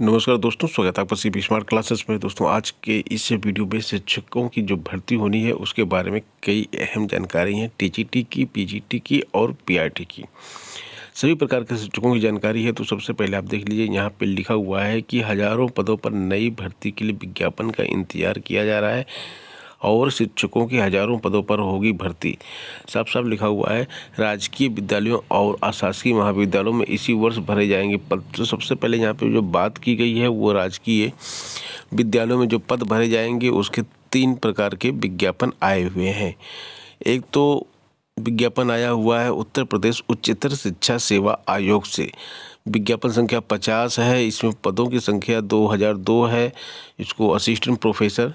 नमस्कार दोस्तों, स्वागत है आपका सीपी स्मार्ट क्लासेस में। दोस्तों, आज के इस वीडियो में शिक्षकों की जो भर्ती होनी है उसके बारे में कई अहम जानकारी हैं। टीजीटी की, पीजीटी की और पीआरटी की सभी प्रकार के शिक्षकों की जानकारी है। तो सबसे पहले आप देख लीजिए, यहाँ पे लिखा हुआ है कि हज़ारों पदों पर नई भर्ती के लिए विज्ञापन का इंतजार किया जा रहा है और शिक्षकों की हज़ारों पदों पर होगी भर्ती। साफ साफ लिखा हुआ है, राजकीय विद्यालयों और अशासकीय महाविद्यालयों में इसी वर्ष भरे जाएंगे पद। तो सबसे पहले यहाँ पे जो बात की गई है वो राजकीय विद्यालयों में जो पद भरे जाएंगे उसके 3 प्रकार के विज्ञापन आए हुए हैं। एक तो विज्ञापन आया हुआ है उत्तर प्रदेश उच्चतर शिक्षा सेवा आयोग से। विज्ञापन संख्या 50 है। इसमें पदों की संख्या 2002 है। इसको असिस्टेंट प्रोफेसर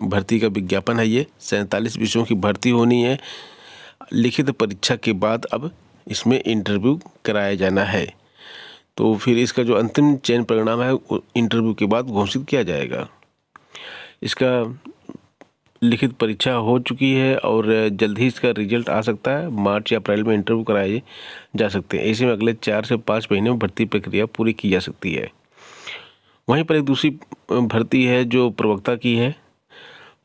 भर्ती का विज्ञापन है। ये 47 विषयों की भर्ती होनी है। लिखित परीक्षा के बाद अब इसमें इंटरव्यू कराया जाना है। तो फिर इसका जो अंतिम चयन परिणाम है इंटरव्यू के बाद घोषित किया जाएगा। इसका लिखित परीक्षा हो चुकी है और जल्द ही इसका रिजल्ट आ सकता है। मार्च या अप्रैल में इंटरव्यू कराए जा सकते हैं। ऐसे में अगले 4 से 5 महीने में भर्ती प्रक्रिया पूरी की जा सकती है। वहीं पर एक दूसरी भर्ती है जो प्रवक्ता की है,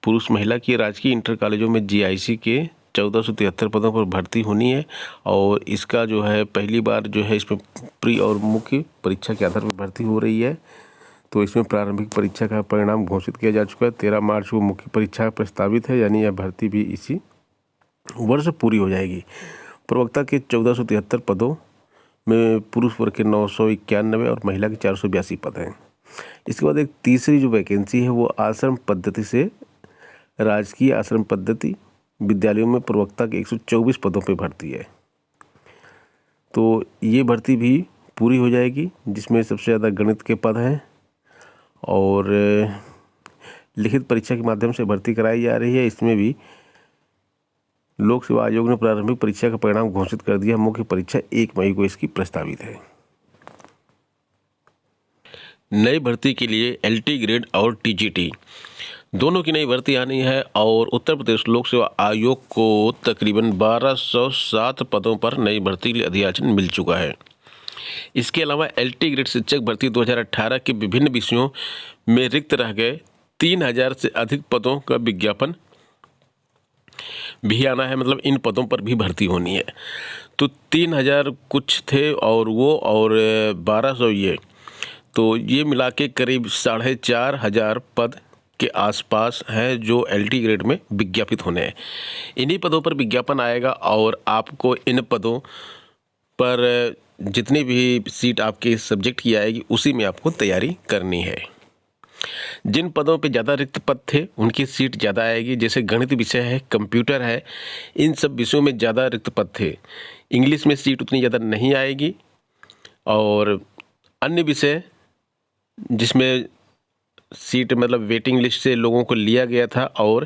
पुरुष महिला की। राजकीय इंटर कॉलेजों में जीआईसी के 1473 पदों पर भर्ती होनी है और इसका जो है पहली बार जो है इसमें प्री और मुख्य परीक्षा के आधार पर भर्ती हो रही है। तो इसमें प्रारंभिक परीक्षा का परिणाम घोषित किया जा चुका है। 13 मार्च को मुख्य परीक्षा प्रस्तावित है, यानी यह भर्ती भी इसी वर्ष पूरी हो जाएगी। प्रवक्ता के 1473 पदों में पुरुष वर्ग के 991 और महिला के 482 पद हैं। इसके बाद एक तीसरी जो वैकेंसी है वो आश्रम पद्धति से राजकीय आश्रम पद्धति विद्यालयों में प्रवक्ता के 124 पदों पर भर्ती है। तो ये भर्ती भी पूरी हो जाएगी, जिसमें सबसे ज़्यादा गणित के पद हैं और लिखित परीक्षा के माध्यम से भर्ती कराई जा रही है। इसमें भी लोक सेवा आयोग ने प्रारंभिक परीक्षा का परिणाम घोषित कर दिया। मुख्य परीक्षा 1 मई को इसकी प्रस्तावित है। नई भर्ती के लिए एलटी ग्रेड और टीजीटी दोनों की नई भर्ती आनी है और उत्तर प्रदेश लोक सेवा आयोग को तकरीबन 1207 पदों पर नई भर्ती के लिए अधियाचन मिल चुका है। इसके अलावा एलटी ग्रेड शिक्षक भर्ती 2018 के विभिन्न विषयों में रिक्त रह गए 3000 से अधिक पदों का विज्ञापन भी आना है। मतलब इन पदों पर भी भर्ती होनी है। तो 3000 कुछ थे और 1200 ये, तो ये मिला के करीब 4500 पद के आसपास है जो एलटी ग्रेड में विज्ञापित होने हैं। इन्हीं पदों पर विज्ञापन आएगा और आपको इन पदों पर जितनी भी सीट आपके सब्जेक्ट की आएगी उसी में आपको तैयारी करनी है। जिन पदों पे ज़्यादा रिक्त पद थे उनकी सीट ज़्यादा आएगी। जैसे गणित विषय है, कंप्यूटर है, इन सब विषयों में ज़्यादा रिक्त पद थे। इंग्लिश में सीट उतनी ज़्यादा नहीं आएगी और अन्य विषय जिसमें सीट मतलब वेटिंग लिस्ट से लोगों को लिया गया था और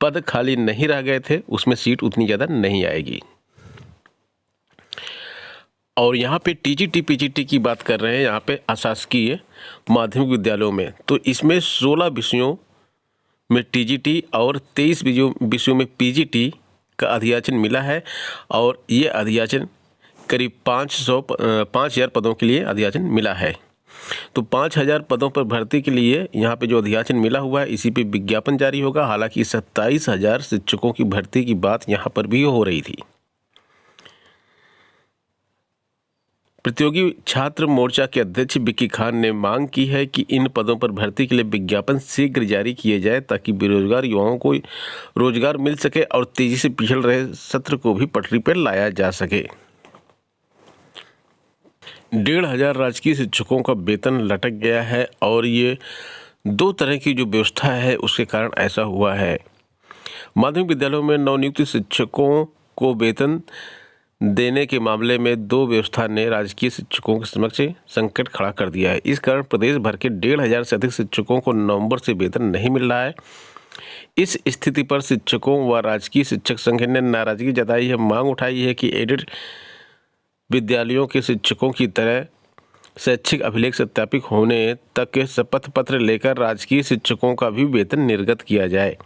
पद खाली नहीं रह गए थे उसमें सीट उतनी ज़्यादा नहीं आएगी। और यहाँ पे टीजीटी पीजीटी की बात कर रहे हैं, यहाँ पे अशासकीय माध्यमिक विद्यालयों में। तो इसमें 16 विषयों में टीजीटी और 23 विषयों में पीजीटी का अधियाचन मिला है और ये अधियाचन करीब 5000 पदों के लिए अधियाचन मिला है। तो 5000 पदों पर भर्ती के लिए यहाँ पे जो अधियाचन मिला हुआ है इसी पे विज्ञापन जारी होगा। हालांकि 27000 शिक्षकों की भर्ती की बात यहाँ पर भी हो रही थी। प्रतियोगी छात्र मोर्चा के अध्यक्ष विक्की खान ने मांग की है कि इन पदों पर भर्ती के लिए विज्ञापन शीघ्र जारी किए जाए ताकि बेरोजगार युवाओं को रोजगार मिल सके और तेजी से पिछड़ रहे सत्र को भी पटरी पर लाया जा सके। 1500 राजकीय शिक्षकों का वेतन लटक गया है और ये 2 तरह की जो व्यवस्था है उसके कारण ऐसा हुआ है। माध्यमिक विद्यालयों में नवनियुक्त शिक्षकों को वेतन देने के मामले में 2 व्यवस्था ने राजकीय शिक्षकों के समक्ष संकट खड़ा कर दिया है। इस कारण प्रदेश भर के 1500 से अधिक शिक्षकों को नवंबर से वेतन नहीं मिल रहा है। इस स्थिति पर शिक्षकों व राजकीय शिक्षक संघ ने नाराजगी जताई है। मांग उठाई है कि एडेड विद्यालयों के शिक्षकों की तरह शैक्षिक अभिलेख सत्यापित होने तक के शपथ पत्र लेकर राजकीय शिक्षकों का भी वेतन निर्गत किया जाए।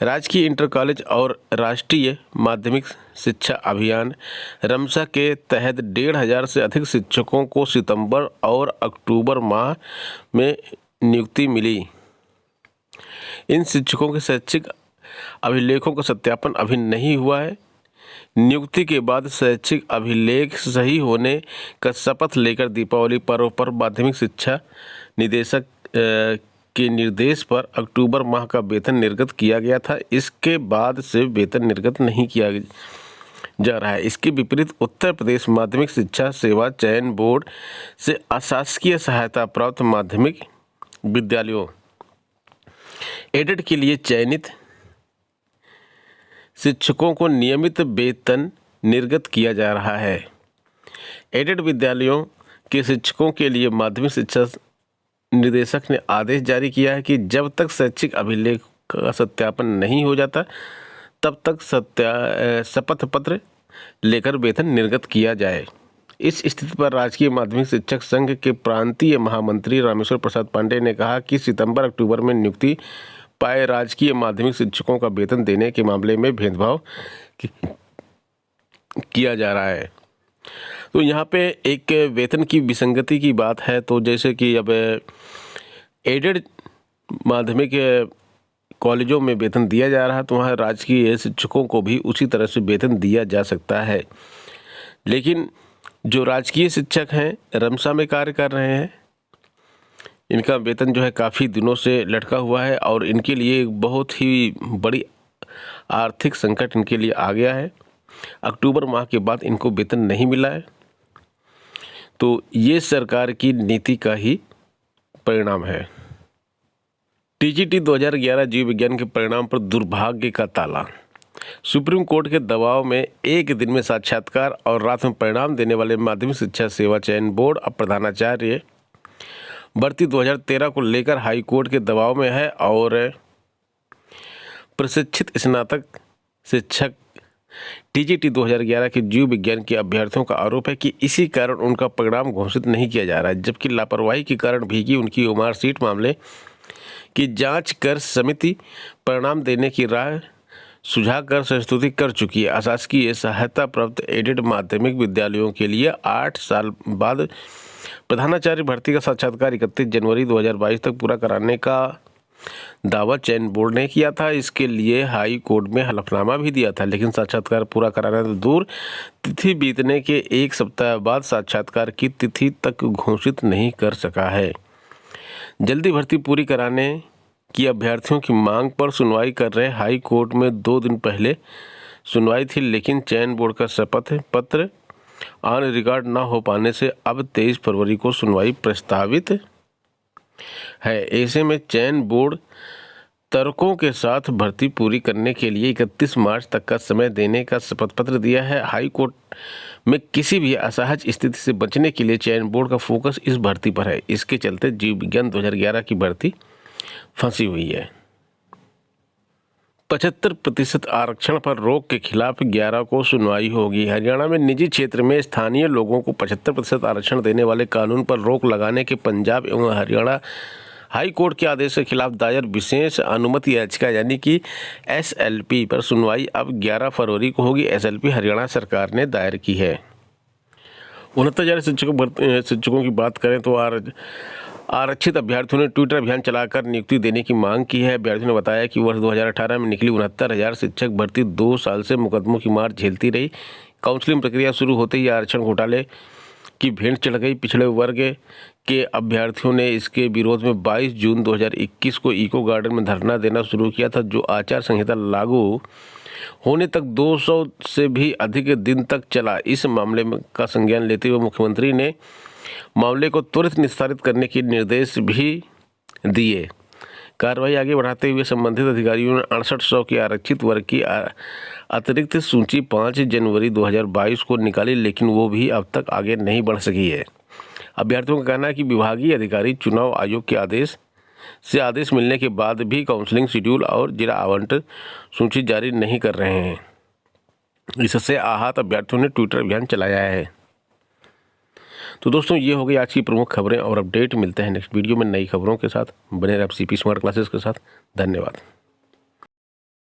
राजकीय इंटर कॉलेज और राष्ट्रीय माध्यमिक शिक्षा अभियान रमसा के तहत 1,500 से अधिक शिक्षकों को सितंबर और अक्टूबर माह में नियुक्ति मिली। इन शिक्षकों के शैक्षिक अभिलेखों का सत्यापन अभी नहीं हुआ है। नियुक्ति के बाद शैक्षिक अभिलेख सही होने का शपथ लेकर दीपावली पर्व पर माध्यमिक शिक्षा निदेशक के निर्देश पर अक्टूबर माह का वेतन निर्गत किया गया था। इसके बाद से वेतन निर्गत नहीं किया जा रहा है। इसके विपरीत उत्तर प्रदेश माध्यमिक शिक्षा सेवा चयन बोर्ड से अशासकीय सहायता प्राप्त माध्यमिक विद्यालयों एडेड के लिए चयनित शिक्षकों को नियमित वेतन निर्गत किया जा रहा है। एडेड विद्यालयों के शिक्षकों के लिए माध्यमिक शिक्षा निदेशक ने आदेश जारी किया है कि जब तक शैक्षिक अभिलेख का सत्यापन नहीं हो जाता तब तक शपथ पत्र लेकर वेतन निर्गत किया जाए। इस स्थिति पर राजकीय माध्यमिक शिक्षक संघ के प्रांतीय महामंत्री रामेश्वर प्रसाद पांडेय ने कहा कि सितंबर अक्टूबर में नियुक्ति पाए राजकीय माध्यमिक शिक्षकों का वेतन देने के मामले में भेदभाव किया जा रहा है। तो यहाँ पे एक वेतन की विसंगति की बात है। तो जैसे कि अब एडेड माध्यमिक कॉलेजों में वेतन दिया जा रहा है तो वहाँ राजकीय शिक्षकों को भी उसी तरह से वेतन दिया जा सकता है। लेकिन जो राजकीय शिक्षक हैं रमसा में कार्य कर रहे हैं, इनका वेतन जो है काफ़ी दिनों से लटका हुआ है और इनके लिए एक बहुत ही बड़ी आर्थिक संकट इनके लिए आ गया है। अक्टूबर माह के बाद इनको वेतन नहीं मिला है। तो ये सरकार की नीति का ही परिणाम है। टीजीटी 2011 जीव विज्ञान के परिणाम पर दुर्भाग्य का ताला। सुप्रीम कोर्ट के दबाव में एक दिन में साक्षात्कार और रात में परिणाम देने वाले माध्यमिक शिक्षा सेवा चयन बोर्ड अब प्रधानाचार्य भर्ती 2013 को लेकर हाई कोर्ट के दबाव में है और प्रशिक्षित स्नातक शिक्षक टीजीटी 2011 के जीव विज्ञान के अभ्यर्थियों का आरोप है कि इसी कारण उनका परिणाम घोषित नहीं किया जा रहा है, जबकि लापरवाही के कारण भीगी उनकी मार्कशीट मामले की जांच कर समिति परिणाम देने की राय सुझाकर संस्तुति कर चुकी है। अशासकीय सहायता प्राप्त एडेड माध्यमिक विद्यालयों के लिए 8 साल बाद प्रधानाचार्य भर्ती का साक्षात्कार 31 जनवरी 2022 तक पूरा कराने का दावा चयन बोर्ड ने किया था। इसके लिए हाई कोर्ट में हलफनामा भी दिया था, लेकिन साक्षात्कार पूरा कराना तो दूर, तिथि बीतने के 1 सप्ताह बाद साक्षात्कार की तिथि तक घोषित नहीं कर सका है। जल्दी भर्ती पूरी कराने की अभ्यर्थियों की मांग पर सुनवाई कर रहे हाई कोर्ट में 2 दिन पहले सुनवाई थी, लेकिन चयन बोर्ड का शपथ पत्र ऑन रिकॉर्ड न हो पाने से अब 23 फरवरी को सुनवाई प्रस्तावित है। ऐसे में चयन बोर्ड तर्कों के साथ भर्ती पूरी करने के लिए 31 मार्च तक का समय देने का शपथ पत्र दिया है। हाई कोर्ट में किसी भी असहज स्थिति से बचने के लिए चयन बोर्ड का फोकस इस भर्ती पर है। इसके चलते जीव विज्ञान 2011 की भर्ती फंसी हुई है। 75% आरक्षण पर रोक के खिलाफ 11 को सुनवाई होगी। हरियाणा में निजी क्षेत्र में स्थानीय लोगों को 75% आरक्षण देने वाले कानून पर रोक लगाने के पंजाब एवं हरियाणा हाई कोर्ट के आदेश के खिलाफ दायर विशेष अनुमति याचिका यानी कि एसएलपी पर सुनवाई अब 11 फरवरी को होगी। एसएलपी हरियाणा सरकार ने दायर की है। 69,000 शिक्षकों की बात करें तो आरक्षित अभ्यर्थियों ने ट्विटर अभियान चलाकर नियुक्ति देने की मांग की है। अभ्यर्थियों ने बताया कि वर्ष 2018 में निकली 69,000 शिक्षक भर्ती 2 साल से मुकदमों की मार झेलती रही। काउंसलिंग प्रक्रिया शुरू होते ही आरक्षण घोटाले की भेंट चढ़ गई। पिछड़े वर्ग के अभ्यर्थियों ने इसके विरोध में 22 जून 2021 को इको गार्डन में धरना देना शुरू किया था, जो आचार संहिता लागू होने तक 200 से भी अधिक दिन तक चला। इस मामले का संज्ञान लेते हुए मुख्यमंत्री ने मामले को त्वरित निस्तारित करने के निर्देश भी दिए। कार्रवाई आगे बढ़ाते हुए संबंधित अधिकारियों ने 6800 के आरक्षित वर्ग की अतिरिक्त सूची 5 जनवरी 2022 को निकाली, लेकिन वो भी अब तक आगे नहीं बढ़ सकी है। अभ्यर्थियों का कहना है कि विभागीय अधिकारी चुनाव आयोग के आदेश मिलने के बाद भी काउंसलिंग शेड्यूल और जिला आवंटन सूची जारी नहीं कर रहे हैं। इससे आहत अभ्यर्थियों ने ट्विटर अभियान चलाया है। तो दोस्तों, ये हो गई आज की प्रमुख खबरें और अपडेट। मिलते हैं नेक्स्ट वीडियो में नई खबरों के साथ। बने रहे आप सीपी स्मार्ट क्लासेस के साथ। धन्यवाद।